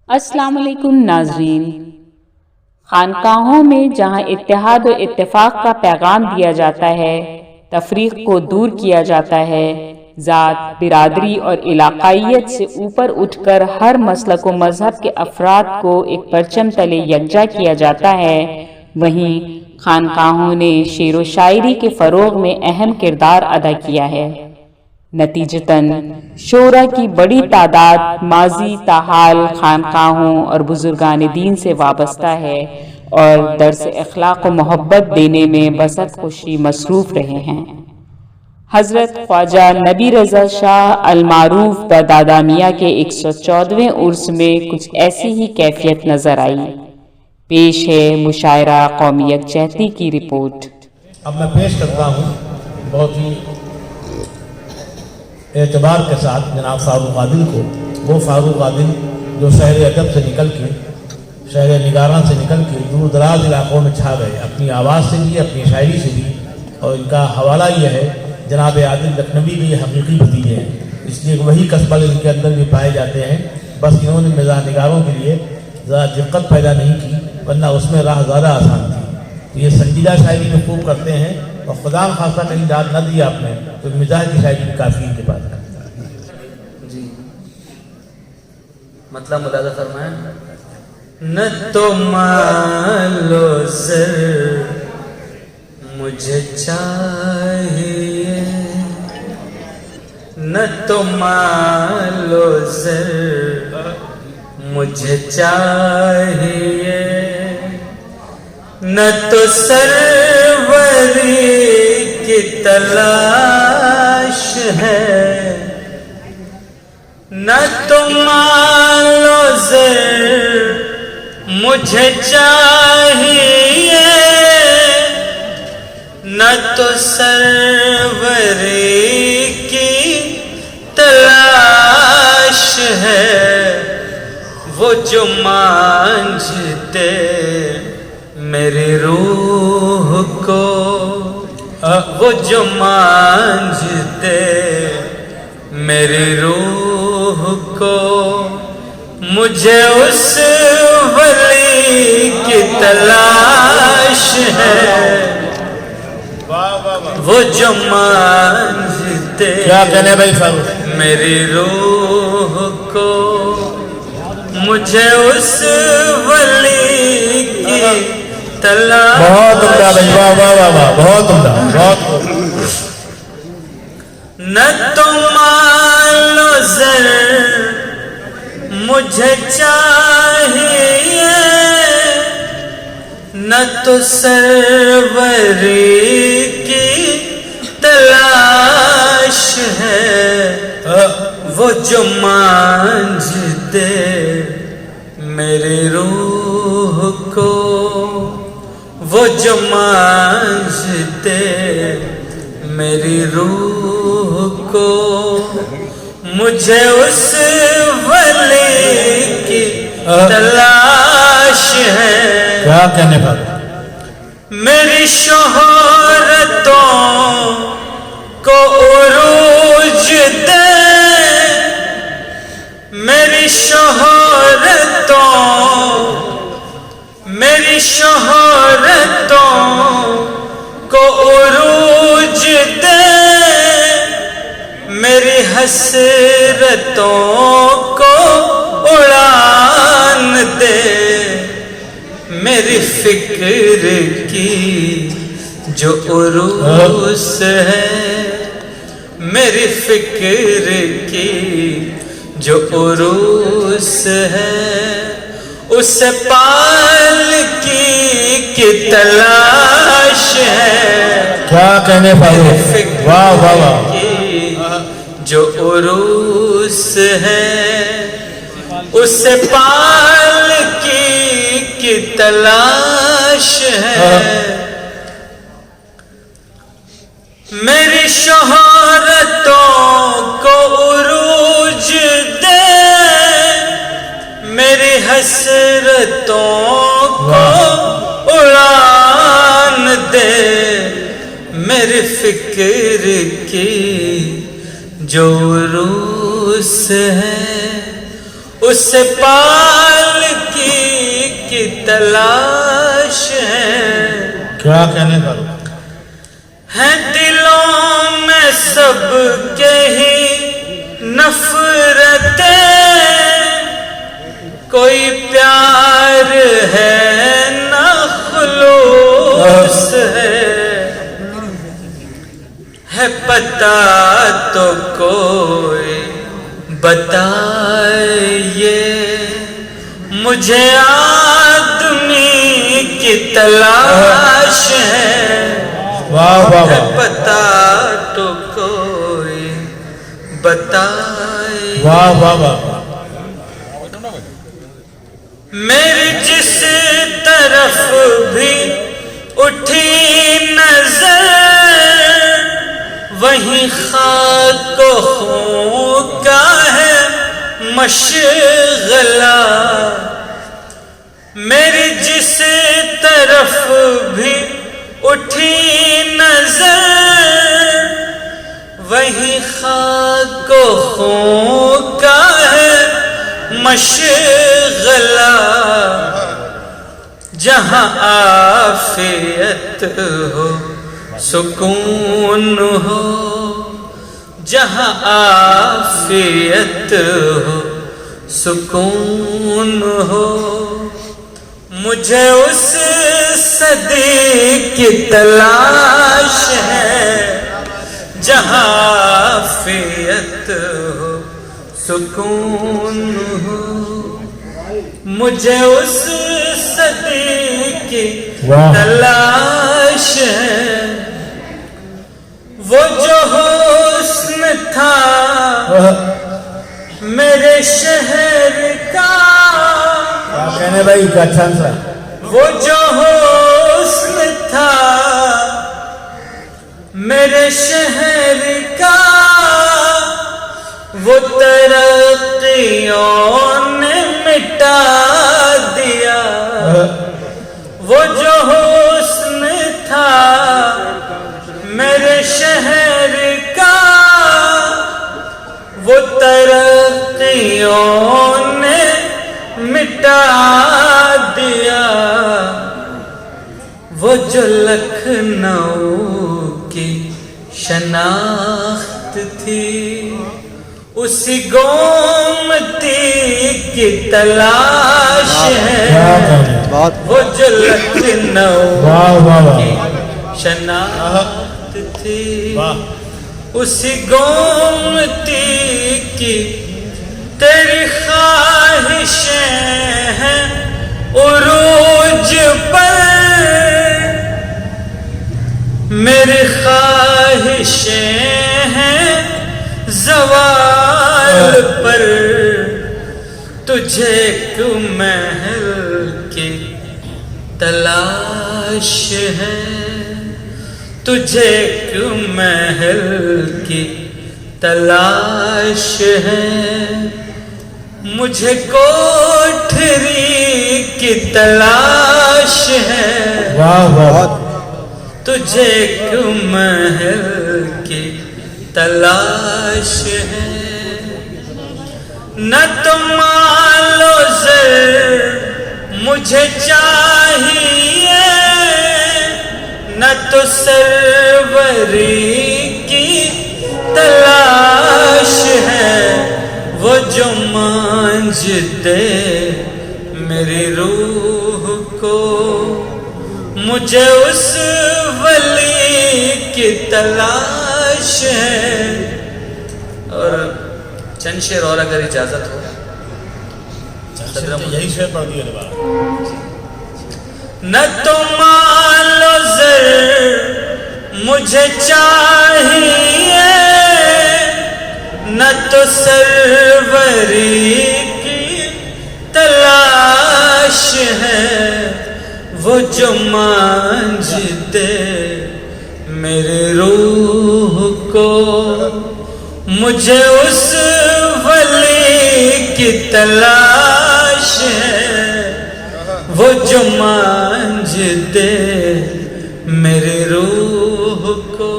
السلام علیکم ناظرین۔ خانقاہوں میں جہاں اتحاد و اتفاق کا پیغام دیا جاتا ہے، تفریق کو دور کیا جاتا ہے، ذات، برادری اور علاقائیت سے اوپر اٹھ کر ہر مسلک و مذہب کے افراد کو ایک پرچم تلے یکجا کیا جاتا ہے، وہیں خانقاہوں نے شعر و شاعری کے فروغ میں اہم کردار ادا کیا ہے۔ نتیجتاً شعراء کی بڑی تعداد ماضی تاحال خانقاہوں اور بزرگان دین سے وابستہ ہے اور درس اخلاق و محبت دینے میں بسط خوشی مصروف رہے ہیں۔ حضرت خواجہ نبی رضا شاہ المعروف بدادہ میاں کے 114ویں عرس میں کچھ ایسی ہی کیفیت نظر آئی۔ پیش ہے مشاعرہ قومی یکجہتی کی رپورٹ۔ اب میں پیش کرتا ہوں بہت ہی اعتبار کے ساتھ جناب فاروق عادل کو، وہ فاروق عادل جو شہر ادب سے نکل کے، شہر نگاراں سے نکل کے دور دراز علاقوں میں چھا گئے، اپنی آواز سے بھی، اپنی شاعری سے بھی، اور ان کا حوالہ یہ ہے جناب عادل لکھنوی کے یہ حقیقی بھتیجے ہیں، اس لیے وہی قصبہ ان کے اندر بھی پائے جاتے ہیں، بس انہوں نے مزاح نگاروں کے لیے ذرا دقت پیدا نہیں کی، ورنہ اس میں راہ زیادہ آسان تھی۔ تو یہ سنجیدہ شاعری میں خوب کرتے ہیں، اور خدا خاصہ کہیں داد نہ دی آپ نے تو مزاح کی شاعری بھی کافی ان کے پاس ہے۔ جی مطلب ملاحظہ فرمائیں۔ نہ تو مال و زر مجھے چاہیے، نہ تو مال و زر مجھے چاہیے، نہ تو سروری کی تلاش ہے، نہ تو مال و زر مجھے چاہیے، نہ تو سروری کی تلاش ہے، وہ جو مانجھتے میری روح کو، وہ جو مانجھتے میری روح کو، مجھے اس ولی کی تلاش ہے، وہ جو مانجھتے میری روح کو، مجھے اس ولی کی تلاش ہے۔ بہت عمدہ بھائی، واہ واہ واہ واہ، بہت عمدہ، بہت نہ تو مال و زر مجھے چاہیے، نہ تو سروری کی تلاش ہے، وہ جو مانجھتے میری روح کو، وہ جو مانجھتے میری روح کو، مجھے اس ولی کی تلاش ہے۔ کیا کہنے پر میری شہرتوں کو عروج دے، میری شہرتوں، میری شہرتوں کو عروج دے، میری حسرتوں کو اڑان دے، میری فکر کی جو عروس ہے، میری فکر کی جو عروس ہے، اس پالکی کی تلاش ہے۔ کیا کہنے پر واہ واہ واہ، جو عروس ہے، اس پالکی کی تلاش ہے۔ میری شہرتوں کو عروج دے، میری حسرتوں کو اڑان دے، میری فکر کی جو عروس ہے اس پال کی تلاش ہے. کیا کہنے کا ہے دلوں میں سب کے ہی نفرتیں، کوئی پیار ہے نہ خلوص ہے پتہ تو کوئی بتائیے مجھے آدمی کی تلاش ہے. واہ واہ واہ پتہ تو کوئی بتائے. واہ واہ واہ. میری جس طرف بھی اٹھی نظر وہیں خاک و خون کا ہے مشغلہ. میری جس طرف بھی اٹھی نظر وہیں خاک و خون کا ہے مشغلہ. جہاں عافیت ہو سکون ہو، جہاں عافیت ہو سکون ہو، مجھے اس صدی کی تلاش ہے. جہاں عافیت ہو سکون ہو، مجھے اس صدی کی تلاش ہے. وہ جو حسن تھا میرے شہر کا، کیا کہنے بھائی اچھا سا. وہ جو حسن تھا میرے شہر کا، وہ ترقیوں نے مٹا دیا. وہ جو حسن تھا میرے شہر کا، وہ ترقیوں نے مٹا دیا. وہ جو لکھنؤ کی شناخت تھی اسی گومتی کی تلاش ہے. وہ جو لکھنؤ کی شناخت تھی اسی گومتی کی. تیری خواہشیں ہیں عروج پر، میری خواہشیں ہیں زوال پر. تجھے ایک محل کی تلاش ہے، تجھے ایک محل کی تلاش ہے. مجھے کوٹھری کی تلاش ہے. واہ واہ. تجھے ایک محل کی تلاش ہے. نہ تو مال و زر مجھے چاہیے، نہ تو سروری کی تلاش ہے. وہ جو مانج دے میری روح کو، مجھے اس ولی کی تلاش ہے. اور چند شعر اور اگر اجازت ہو. یہی شعر پڑھ دیے بات. نہ تو مال و زر مجھے چاہیے، نہ تو سروری کی تلاش ہے. وہ جو مانج دے میرے روح کو، مجھے اس ولی کی تلاش ہے. وہ جو مانج دے میرے روح کو.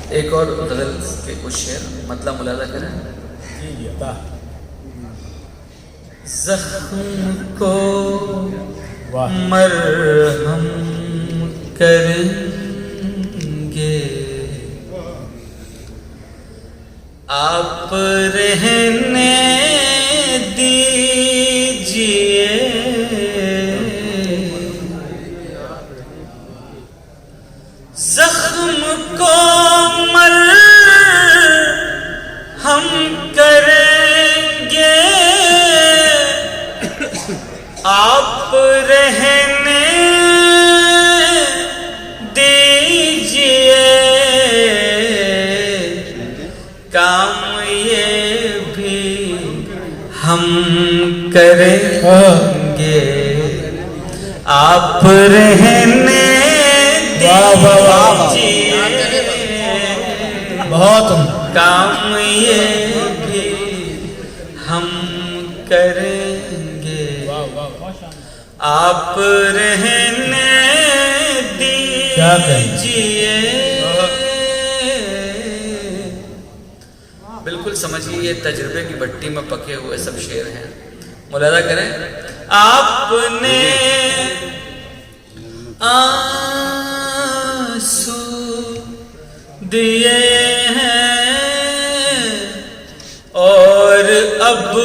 ایک اور غزل کے کچھ شعر مطلب ملاحظہ کریں. زخم کو واہ مرہم کریں گے آپ رہنے دیجئے زخم کو مرہم کریں گے آپ رہنے دیجئے کام یہ بھی ہم کریں گے آپ رہنے دیجئے بہت کام یہ بھی ہم کریں گے آپ رہنے دیجئے بالکل سمجھیے یہ تجربے کی بھٹی میں پکے ہوئے سب شعر ہیں ملاحظہ کریں آپ نے آنسو دیے ہیں اور اب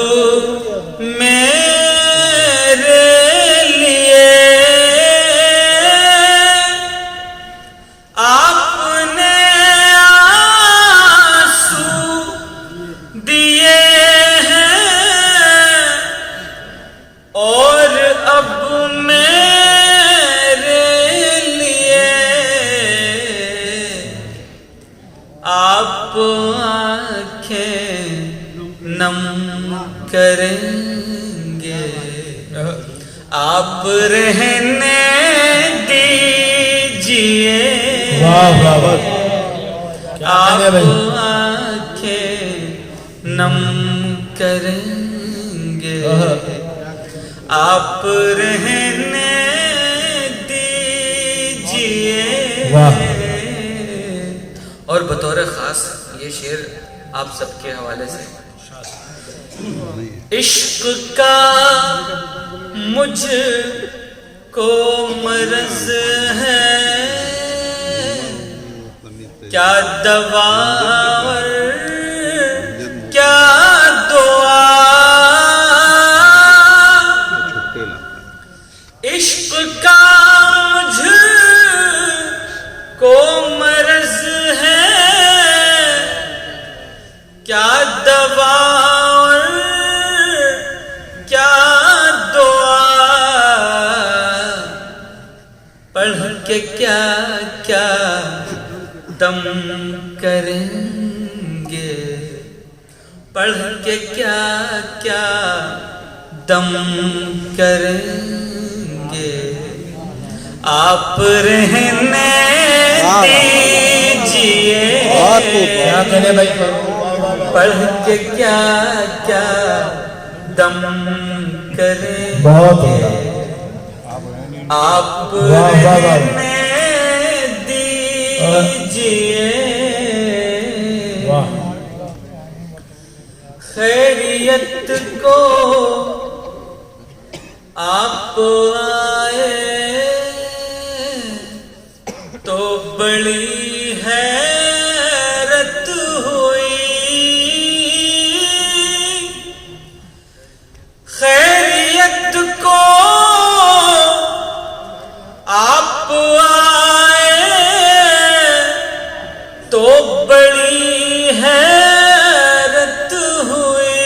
میرے لیے آپ نے آنسو دیے ہیں اور اب میرے لیے آپ آنکھیں نم کریں گے آپ رہنے دیجئے آپ آنکھیں نم کریں گے آپ رہنے دیجئے اور بطور خاص یہ شعر آپ سب کے حوالے سے عشق کا مجھ کو مرض ہے کیا دوا اور کیا دعا عشق کا مجھ کو مرض ہے کیا دوا اور کیا دعا پڑھ کے کیا کیا دم کریں گے پڑھ کے کیا کیا دم کریں گے آپ رہنے دیجئے پڑھ کے کیا کیا دم کریں گے آپ رہنے دیجئے خیریت کو آپ آئے تو بڑی حیرت ہوئی خیریت کو آپ آئے تو بڑی حیرت ہوئی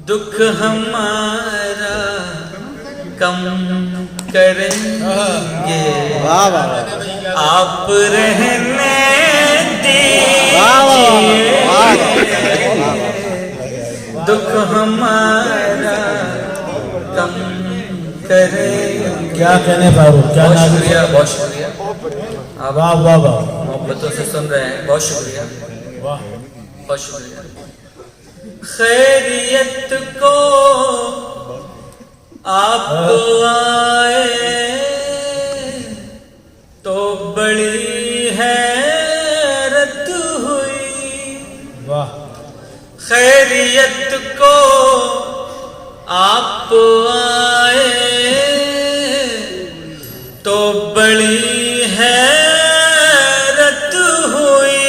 دکھ ہمارا کم کریں گے آپ رہنے دیجئے دکھ ہمارا کم کریں کیا کہنے فاروق کیا بہت شکریہ بہت شکریہ آپ واہ واہ واہ محبتوں سے سن رہے ہیں بہت شکریہ واہ بہت شکریہ خیریت کو آپ آئے تو بڑی حیرت ہوئی خیریت کو آپ آئے تو بڑی حیرت ہوئی،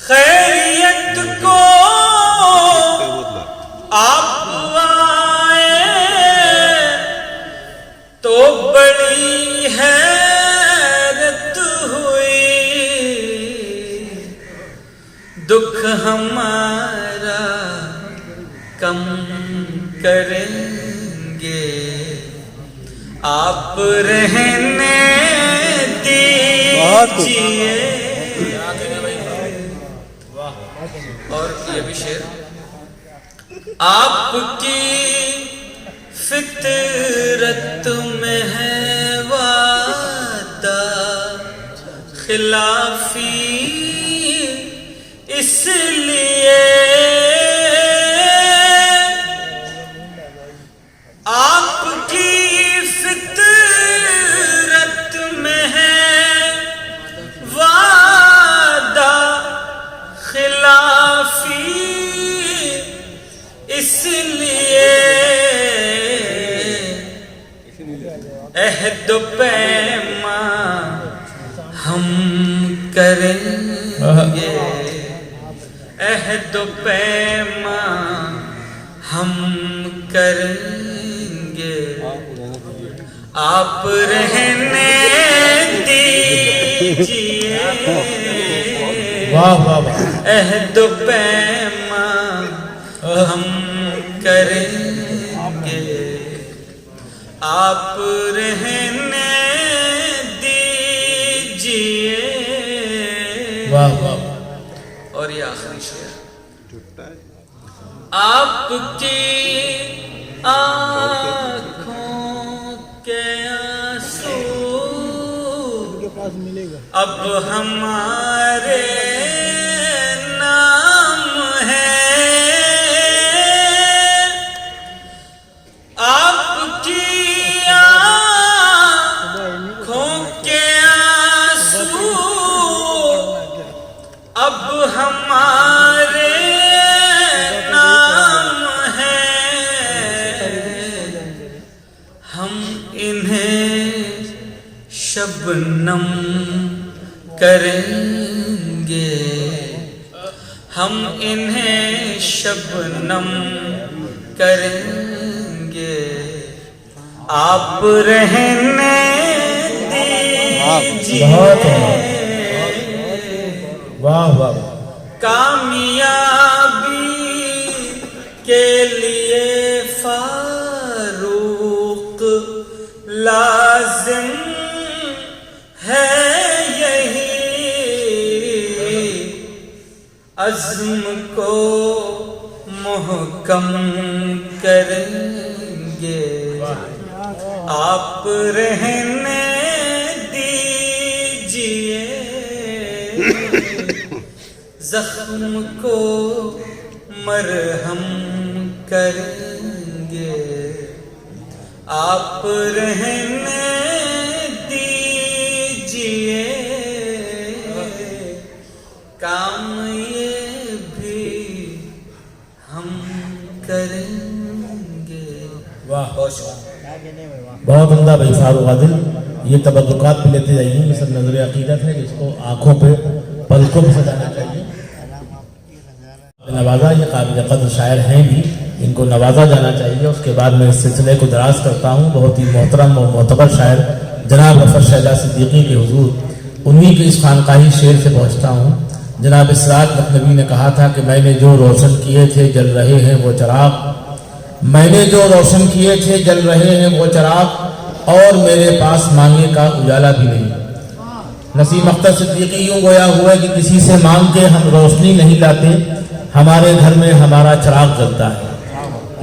خیریت کو آپ آئے تو بڑی حیرت ہوئی، دکھ ہمارا کم کریں گے آپ رہنے دیجئے۔ اور یہ بھی شعر، آپ کی فطرت میں ہے وعدہ خلافی، اس لیے آپ کی فطرت میں ہے وعدہ خلافی، اس لیے عہد و پیمان ہم کریں گے، عہد و پیمان ہم کریں گے آپ رہنے دیجئے، عہد و پیمان ہم کریں گے آپ رہنے دیجئے۔ اور یہ آخری شعر، آپ کی آنکھوں کے آنسو اب ہمارے نام ہے، آپ کی آنکھوں کے آنسو اب ہمارے نام ہے، ہم انہیں شبنم کریں گے، ہم انہیں شبنم کریں گے آپ رہنے دیجئے۔ کامیابی کے لیے فاروق لازم ہے یہی، عزم کو محکم کریں گے آپ رہنے دیجئے، زخم کو مرہم کریں گے آپ رہنے دیجئے، کام یہ بھی ہم کریں گے۔ بہت عمدہ بھائی فاروق عادل، یہ تبرکات بھی لیتے جائیے، مثل نظر عقیدت ہے جس کو آنکھوں پہ پلکوں پہ سجانا چاہیے۔ نوازا یہ قابل قدر شاعر ہیں بھی، ان کو نوازا جانا چاہیے۔ اس کے بعد میں اس سلسلے کو دراز کرتا ہوں بہت ہی محترم اور معتبر شاعر جناب غفر شہزاد صدیقی کے حضور، انہی کے اس خانقاہی شعر سے پہنچتا ہوں۔ جناب اسرار لکھنوی نے کہا تھا کہ میں نے جو روشن کیے تھے جل رہے ہیں وہ چراغ، میں نے جو روشن کیے تھے جل رہے ہیں وہ چراغ، اور میرے پاس مانگے کا اجالا بھی نہیں۔ نسیم اختر صدیقی یوں گویا ہوا ہے کہ کسی سے مانگ کے ہم روشنی نہیں لاتے، ہمارے گھر میں ہمارا چراغ جلتا ہے۔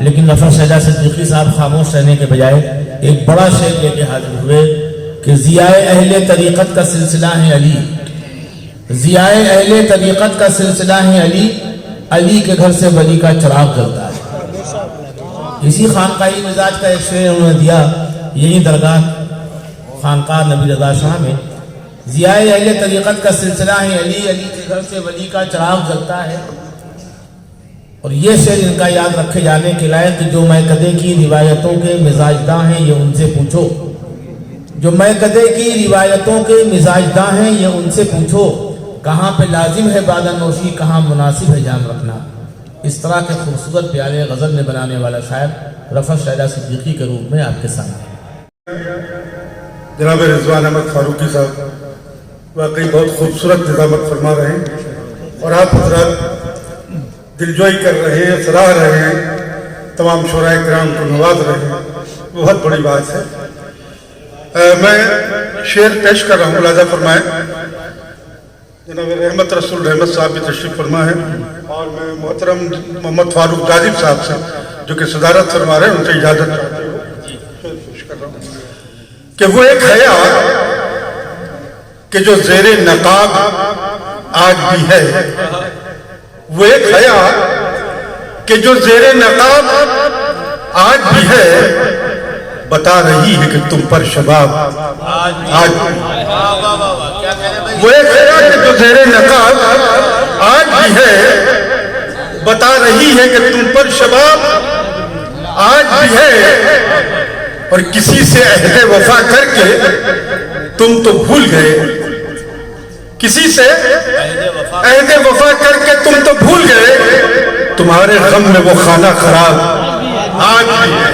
لیکن غفر شہزاد صدیقی صاحب خاموش رہنے کے بجائے ایک بڑا شعر لے کے حاضر ہوئے کہ ضیاء اہل طریقت کا سلسلہ ہے علی، ضیاء اہل طریقت کا سلسلہ ہے علی، علی کے گھر سے ولی کا چراغ جلتا ہے۔ اسی خانقاہی مزاج کا ایک شعر انہوں نے دیا، یہی درگاہ خانقاہ نبی رضا شاہ میں ضیاء اہل طریقت کا سلسلہ ہے، علی علی کے گھر سے ولی کا چراغ جلتا ہے۔ اور یہ شعر ان کا یاد رکھے جانے کے لائق کہ جو میکدے کی روایتوں کے مزاجداں ہیں یہ ان سے پوچھو، جو میکدے کی روایتوں کے مزاجداں ہیں یہ ان سے پوچھو، کہاں پہ لازم ہے بادہ نوشی، کہاں مناسب ہے جام رکھنا۔ اس طرح کے خوبصورت پیارے غزل میں بنانے والا شاعر رفعت شیدہ صدیقی کے روپ میں آپ کے سامنے۔ جناب رضوان احمد فاروقی صاحب واقعی بہت خوبصورت نظامت فرما رہے ہیں، اور آپ حضرات دلجوئی کر رہے ہیں، سراہ رہے ہیں، تمام شعراء کرام کو نواز رہے ہیں، بہت بڑی بات ہے۔ میں شعر پیش کر رہا ہوں، ملاحظہ فرمائیں۔ جناب رحمت رسول رحمت صاحب بھی تشریف فرما ہے، اور میں محترم محمد فاروق جاذب صاحب سے جو کہ صدارت فرما رہے ہیں ان سے اجازت چاہتے ہوں، شعر پیش کر رہا ہوں کہ وہ ایک حیا کہ جو زیر نقاب آج بھی ہے، وہ ایک حیا کہ جو زیر نقاب آج بھی ہے، بتا رہی ہے کہ تم پر شباب آج بھی ہے۔ وہ ایک حیا کہ جو زیر نقاب آج بھی ہے، بتا رہی ہے کہ تم پر شباب آج بھی ہے، اور کسی سے عہد وفا کر کے تم تو بھول گئے، کسی سے عہد وفا کر کے تم تو بھول گئے، تمہارے غم میں وہ خانہ خراب آج بھی ہے،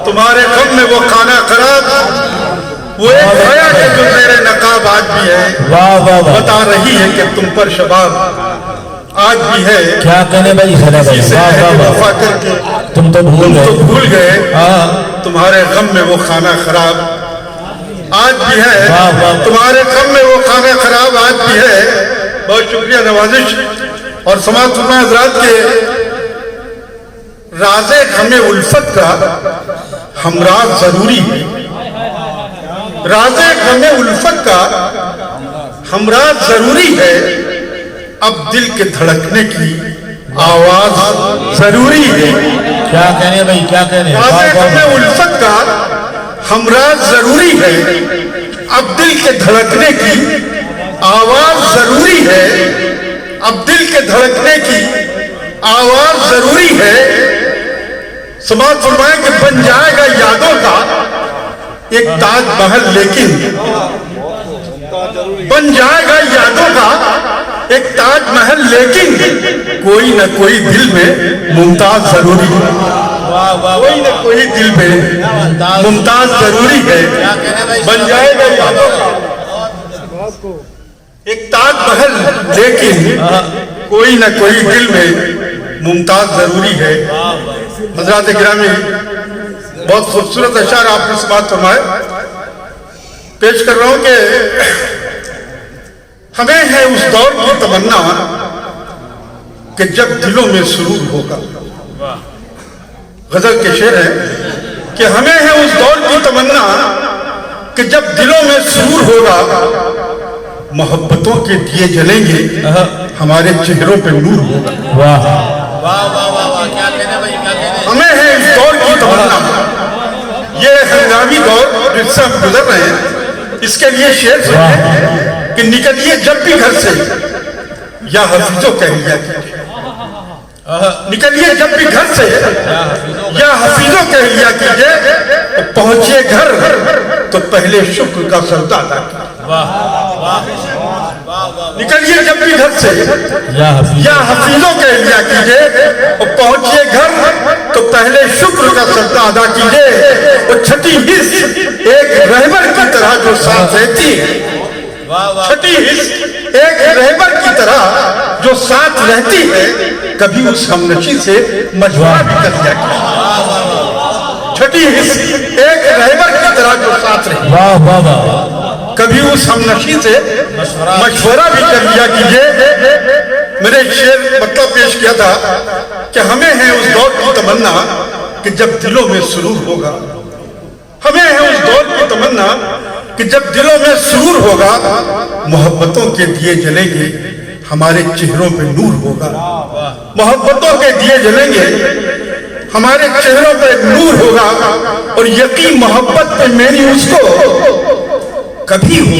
تمہارے غم میں وہ خانہ خراب، وہ ایک حیا کہ جو زیر نقاب آج بھی ہے، بتا رہی ہے کہ تم پر شباب آج بھی ہے، کیا کہنے بھائی خدا بھائی، کسی سے عہد وفا کر کے تم تو بھول گئے، تمہارے غم میں وہ خانہ خراب آج بھی ہے، تمہارے غم میں وہ خانہ خراب آج بھی ہے۔ بہت شکریہ نوازش۔ اور سماعت فرمائے حضرات کے راز غم الفت کا ہمراز ضروری ہے، راز غم الفت کا ہمراز ضروری ہے، اب دل کے دھڑکنے کی آواز ضروری ہے۔ کیا کہنے بھائی، کیا کہنے، راز غم الفت کا ہمراز ضروری ہے، اب دل کے دھڑکنے کی آواز ضروری ہے، اب دل کے دھڑکنے کی آواز ضروری ہے۔ سماعت فرمائیں کہ بن جائے گا یادوں کا ایک تاج محل، لیکن بن جائے گا یادوں کا ایک تاج محل، لیکن کوئی نہ کوئی دل میں ممتاز ضروری ہے، کوئی نہ کوئی دل میں ممتاز ضروری ہے۔ بن جائے گا یادوں کا ایک تاج محل، لیکن کوئی نہ کوئی دل میں ممتاز ضروری ہے۔ حضرات گرامی، بہت خوبصورت اشعار آپ نے سماعت فرمائے، پیش کر رہا ہوں کہ ہمیں ہے اس دور کی تمنا کہ جب دلوں میں سرور ہوگا۔ غزل کے شعر ہے کہ ہمیں ہے اس دور کی تمنا کہ جب دلوں میں سرور ہوگا، محبتوں کے دیے جلیں گے، ہمارے چہروں پہ نور ہوگا۔ ہمیں ہے اس دور کی تمنا، یہ ہنگامی دور جس سے ہم گزر رہے ہیں، اس کے لیے شعر سنیں کہ نکلیے جب بھی گھر سے یا حفیظوں کہہ لیا کیجئے، نکلیے جب بھی گھر سے یا حفیظوں کہہ لیا کیجئے، پہنچے گھر تو پہلے شکر کا سجدہ ادا کیجئے۔ نکلیے جب بھی گھر سے یا حفیظوں کہہ لیا کیجئے، پہنچے گھر تو پہلے شکر کا سجدہ ادا کیجئے۔ وہ چھٹی حص ایک رہبر کی طرح جو ساتھ رہتی ہے، چھٹی حص ایک رہبر کی طرح جو ساتھ رہتی ہے، کبھی اس ہمنشی سے مشورہ بھی کر لیا کیجئے۔ چھٹی حص ایک رہبر کی طرح جو ساتھ رہتی ہے، کبھی اس ہمنشی سے مشورہ بھی کر لیا کیجئے۔ میں نے ایک شعر مطلب پیش کیا تھا کہ ہمیں ہے اس دور کی تمنا کہ جب دلوں میں سرور ہوگا، ہمیں ہے اس دور کی تمنا کہ جب دلوں میں سرور ہوگا، محبتوں کے دیے جلیں گے، ہمارے چہروں پہ نور ہوگا۔ محبتوں کے دیے جلیں گے، ہمارے چہروں پہ نور ہوگا، اور یقین محبت پہ میری اس کو کبھی ہو